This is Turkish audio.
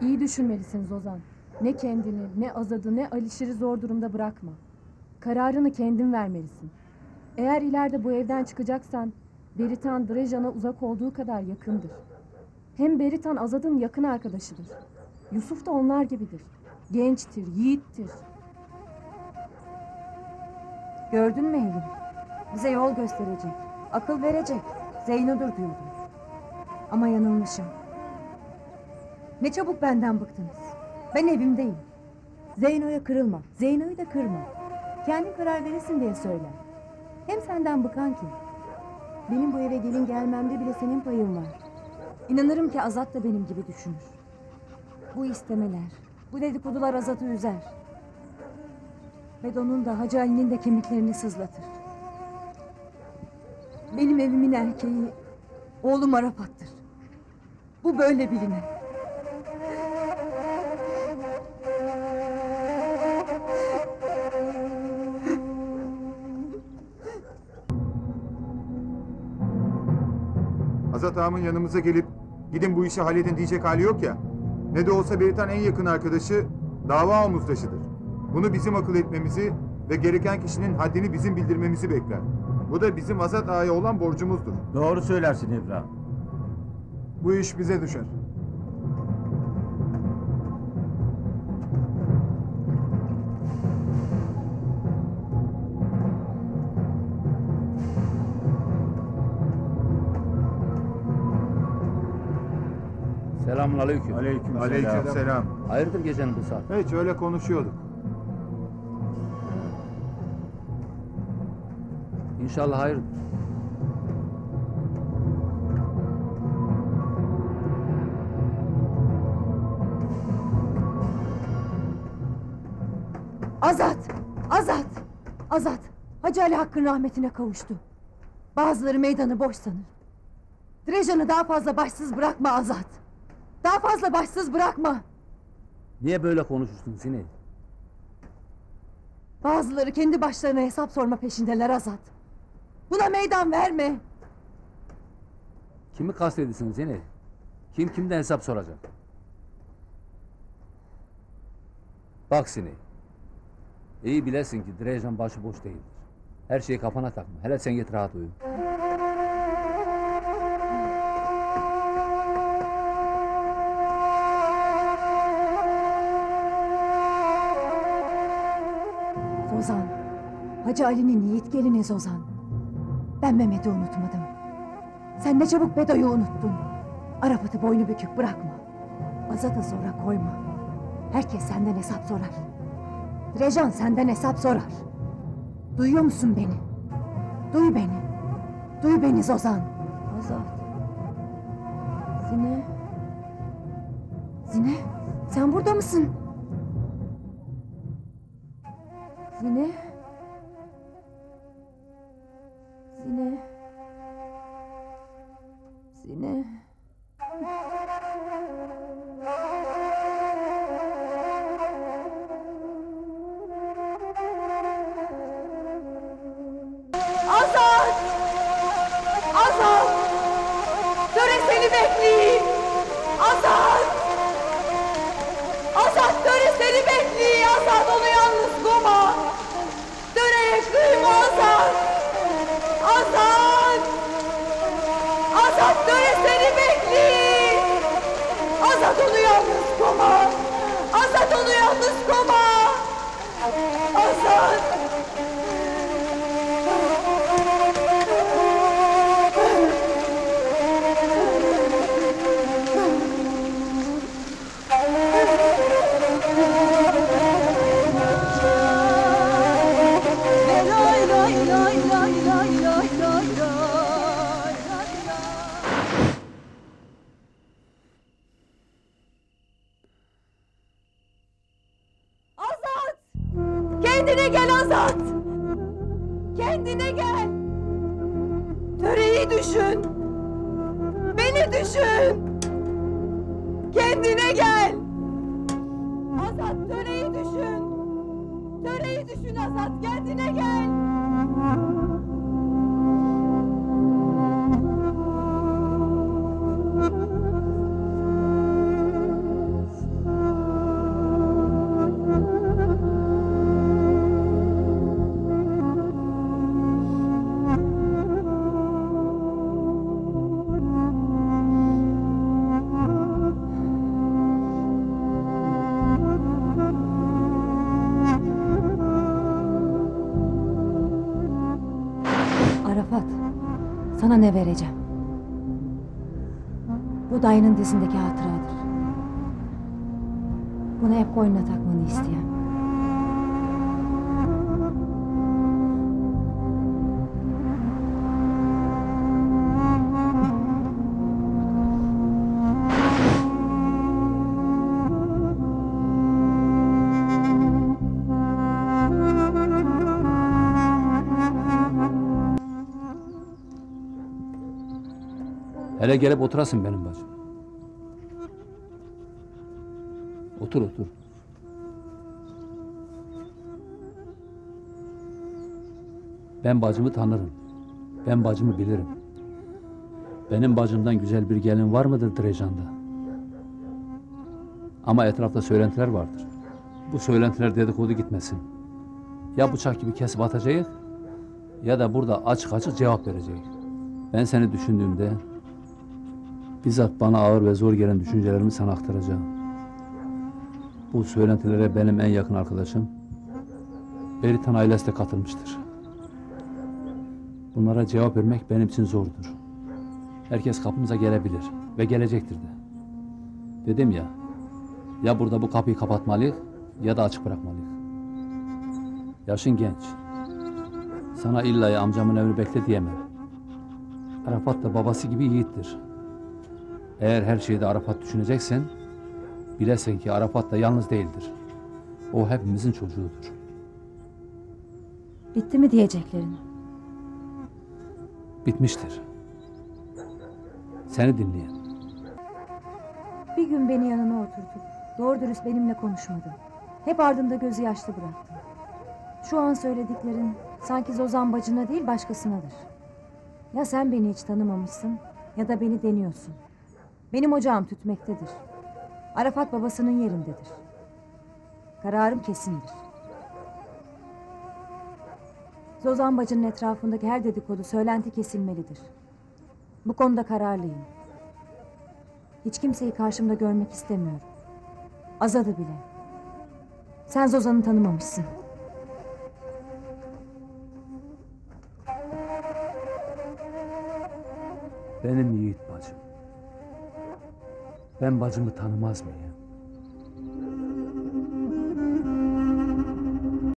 İyi düşünmelisiniz Ozan. Ne kendini, ne Azad'ı, ne Alişir'i zor durumda bırakma. Kararını kendin vermelisin. Eğer ileride bu evden çıkacaksan, Beritan Drejan'a uzak olduğu kadar yakındır. Hem Beritan Azad'ın yakın arkadaşıdır. Yusuf da onlar gibidir. Gençtir, yiğittir. Gördün mü Eylül? Bize yol gösterecek, akıl verecek. Zeyno'dur diyordum. Ama yanılmışım. Ne çabuk benden bıktınız. Ben evimdeyim. Zeyno'ya kırılma, Zeyno'yu da kırma. Kendin karar verirsin diye söyle. Hem senden bıkan kim? Benim bu eve gelin gelmemde bile senin payın var. İnanırım ki Azat da benim gibi düşünür. Bu istemeler, bu dedikodular Azat'ı üzer. Bedon'un da Hacı Ali'nin de kemiklerini sızlatır. Benim evimin erkeği oğlum Arafat'tır. Bu böyle biline. Azat ağamın yanımıza gelip gidin bu işi halledin diyecek hali yok ya. Ne de olsa Beritan en yakın arkadaşı, dava omuzdaşıdır. Bunu bizim akıl etmemizi ve gereken kişinin haddini bizim bildirmemizi bekler. Bu da bizim Azat ağaya olan borcumuzdur. Doğru söylersin İbrahim. Bu iş bize düşer. Selamünaleyküm. Aleykümselam. Hayırdır gecenin bu saat? Hiç öyle konuşuyorduk. İnşallah hayırdır. Azat! Azat! Azat! Hacı Ali Hakk'ın rahmetine kavuştu. Bazıları meydanı boş sanır. Drejan'ı daha fazla başsız bırakma Azat! Daha fazla başsız bırakma! Niye böyle konuşursun Sineği? Bazıları kendi başlarına hesap sorma peşindeler Azat. Buna meydan verme! Kimi kastediyorsun Sineği? Kim kimden hesap soracak? Bak Sineği. İyi bilesin ki Drejan başıboş değildir. Her şeyi kafana takma. Hele sen git rahat uyu. Zozan! Hacı Ali'nin yiğit gelini Zozan! Ben Mehmet'i unutmadım. Sen ne çabuk Bedo'yu unuttun. Arafat'ı boynu bükük bırakma. Azat'a sonra koyma. Herkes senden hesap sorar. Drejan senden hesap sorar. Duyuyor musun beni? Duy beni. Duy beni Zozan. Azat. Zine. Zine, sen burada mısın? Zine. Zine. Zine. Azat! Azat! Töre seni bekliyor! Azat! Azat töre seni bekliyor! Azat onu yalnız koma! Töreye kıyma Azat! Azat! Azat töre seni bekliyor! Azat onu yalnız koma! Azat onu yalnız koma! Azat! Azat! Kendine gel Azat! Kendine gel! Töreyi düşün! Beni düşün! Kendine gel! Azat töreyi düşün! Töreyi düşün Azat, kendine gel! ne vereceğim. Bu dayının dizindeki hatıradır. Bunu hep koynuna takmanı isteyen. Hele gelip oturasın benim bacım. Otur otur. Ben bacımı tanırım. Ben bacımı bilirim. Benim bacımdan güzel bir gelin var mıdır Direjan'da? Ama etrafta söylentiler vardır. Bu söylentiler dedikodu gitmesin. Ya bıçak gibi kesip atacağız ya da burada açık açık cevap vereceğiz. Ben seni düşündüğümde bizzat bana ağır ve zor gelen düşüncelerimi sana aktaracağım. Bu söylentilere benim en yakın arkadaşım Beritan ailesi de katılmıştır. Bunlara cevap vermek benim için zordur. Herkes kapımıza gelebilir ve gelecektir de. Dedim ya, ya burada bu kapıyı kapatmalıyız ya da açık bırakmalıyız. Yaşın genç. Sana illa amcamın evini bekle diyemem. Arafat da babası gibi yiğittir. Eğer her şeyde Arafat düşüneceksen, bilesin ki Arafat da yalnız değildir. O hepimizin çocuğudur. Bitti mi diyeceklerin? Bitmiştir. Seni dinleyen. Bir gün beni yanına oturtup doğru dürüst benimle konuşmadın. Hep ardında gözü yaşlı bıraktın. Şu an söylediklerin sanki Zozan bacına değil başkasınadır. Ya sen beni hiç tanımamışsın ya da beni deniyorsun. Benim ocağım tütmektedir. Arafat babasının yerindedir. Kararım kesindir. Zozan bacının etrafındaki her dedikodu, söylenti kesilmelidir. Bu konuda kararlıyım. Hiç kimseyi karşımda görmek istemiyorum. Azad'ı bile. Sen Zozan'ı tanımamışsın. Benim yiğit bacım. Ben bacımı tanımaz mıyım?